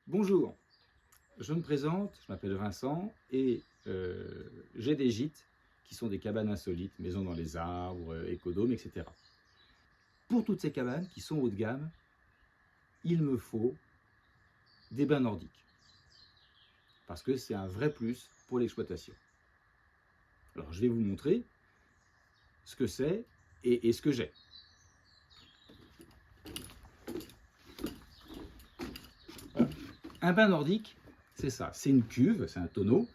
Bonjour, je me présente, je m'appelle Vincent et j'ai des gîtes qui sont des cabanes insolites, maisons dans les arbres, écodomes, etc. Pour toutes ces cabanes qui sont haut de gamme, il me faut des bains nordiques parce que c'est un vrai plus pour l'exploitation. Alors je vais vous montrer ce que c'est et ce que j'ai. Un bain nordique, c'est ça, c'est une cuve, c'est un tonneau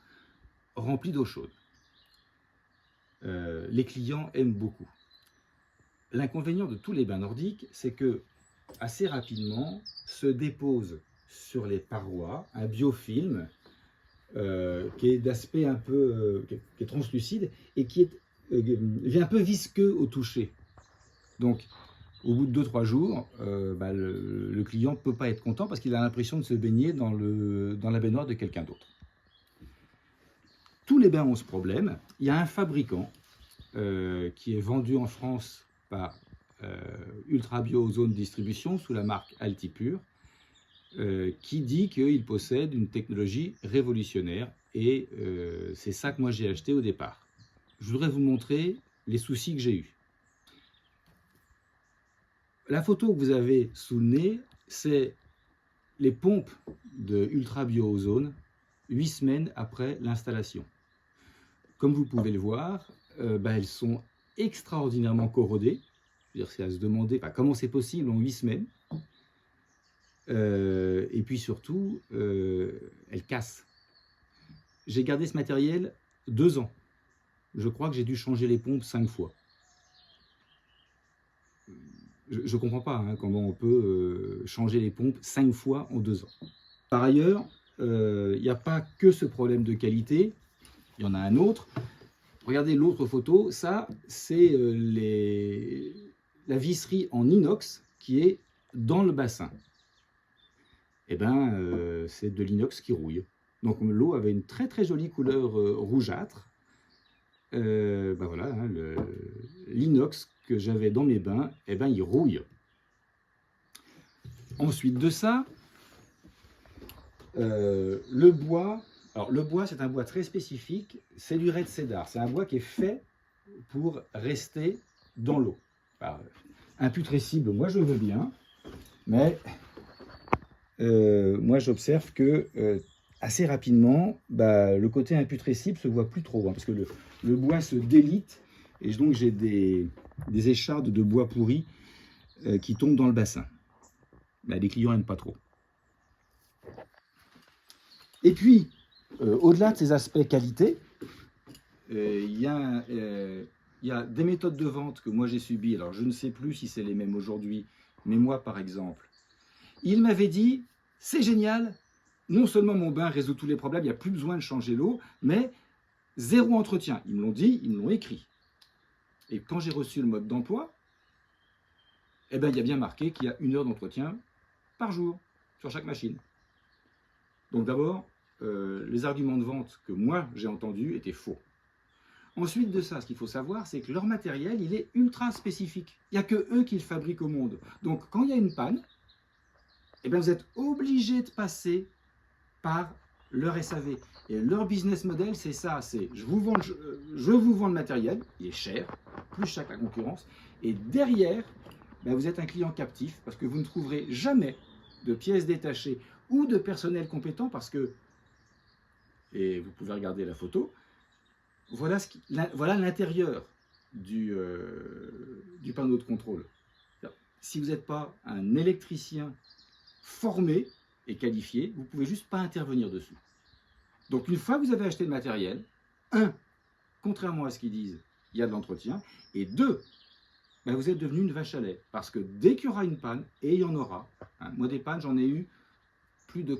rempli d'eau chaude. Les clients aiment beaucoup. L'inconvénient de tous les bains nordiques, c'est que assez rapidement se dépose sur les parois un biofilm qui est d'aspect un peu qui est translucide et qui est un peu visqueux au toucher. Donc, au bout de 2-3 jours, le client ne peut pas être content parce qu'il a l'impression de se baigner dans la baignoire de quelqu'un d'autre. Tous les bains ont ce problème. Il y a un fabricant qui est vendu en France par Ultra Bio Zone Distribution sous la marque Altipure, qui dit qu'il possède une technologie révolutionnaire et c'est ça que moi j'ai acheté au départ. Je voudrais vous montrer les soucis que j'ai eus. La photo que vous avez sous le nez, c'est les pompes de Ultra Bio Ozone 8 semaines après l'installation. Comme vous pouvez le voir, elles sont extraordinairement corrodées. C'est à se demander comment c'est possible en 8 semaines. Et puis surtout, elle casse. J'ai gardé ce matériel 2 ans. Je crois que j'ai dû changer les pompes 5 fois. Je ne comprends pas comment on peut changer les pompes 5 fois en 2 ans. Par ailleurs, il n'y a pas que ce problème de qualité, il y en a un autre. Regardez l'autre photo, ça c'est la visserie en inox qui est dans le bassin. C'est de l'inox qui rouille. Donc l'eau avait une très très jolie couleur rougeâtre. Voilà, l'inox que j'avais dans mes bains, il rouille. Ensuite de ça, le bois. Alors le bois, c'est un bois très spécifique, c'est du red cedar. C'est un bois qui est fait pour rester dans l'eau. Imputrescible, moi je veux bien, mais moi j'observe que assez rapidement, le côté imputrescible se voit plus trop, parce que le bois se délite, et donc j'ai des échardes de bois pourri qui tombent dans le bassin. Les clients n'aiment pas trop. Et puis, au-delà de ces aspects qualité, il y a des méthodes de vente que moi j'ai subies. Alors je ne sais plus si c'est les mêmes aujourd'hui, mais moi par exemple, il m'avait dit, c'est génial, non seulement mon bain résout tous les problèmes, il n'y a plus besoin de changer l'eau, mais 0 entretien. Ils me l'ont dit, ils me l'ont écrit. Et quand j'ai reçu le mode d'emploi, il y a bien marqué qu'il y a 1 heure d'entretien par jour sur chaque machine. Donc d'abord, les arguments de vente que moi j'ai entendus étaient faux. Ensuite de ça, ce qu'il faut savoir, c'est que leur matériel, il est ultra spécifique. Il n'y a que eux qui le fabriquent au monde. Donc quand il y a une panne, vous êtes obligé de passer par leur SAV. Et leur business model, c'est ça, c'est je vous vends le matériel, il est cher, plus cher que la concurrence, et derrière, vous êtes un client captif, parce que vous ne trouverez jamais de pièces détachées ou de personnel compétent, parce que, et vous pouvez regarder la photo, voilà l'intérieur du panneau de contrôle. Si vous n'êtes pas un électricien formé et qualifié, vous ne pouvez juste pas intervenir dessus. Donc une fois que vous avez acheté le matériel, 1, contrairement à ce qu'ils disent, il y a de l'entretien, et 2, vous êtes devenu une vache à lait, parce que dès qu'il y aura une panne, et il y en aura, moi des pannes j'en ai eu plus de...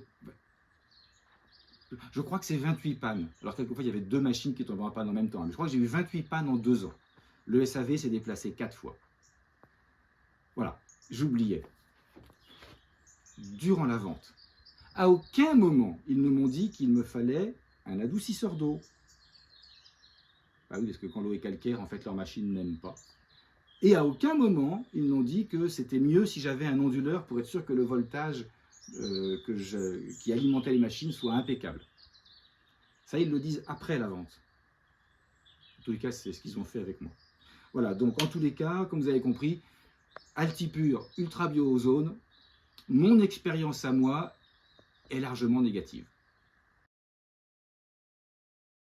Je crois que c'est 28 pannes, alors quelquefois il y avait 2 machines qui tombaient en panne en même temps, mais je crois que j'ai eu 28 pannes en 2 ans. Le SAV s'est déplacé 4 fois. Voilà, j'oubliais. Durant la vente, à aucun moment, ils ne m'ont dit qu'il me fallait un adoucisseur d'eau. Oui, parce que quand l'eau est calcaire, en fait, leur machine n'aime pas. Et à aucun moment, ils n'ont dit que c'était mieux si j'avais un onduleur pour être sûr que le voltage qui alimentait les machines soit impeccable. Ça, ils le disent après la vente. En tous les cas, c'est ce qu'ils ont fait avec moi. Voilà, donc en tous les cas, comme vous avez compris, Altipure, Ultra Bio Ozone, mon expérience à moi est largement négative.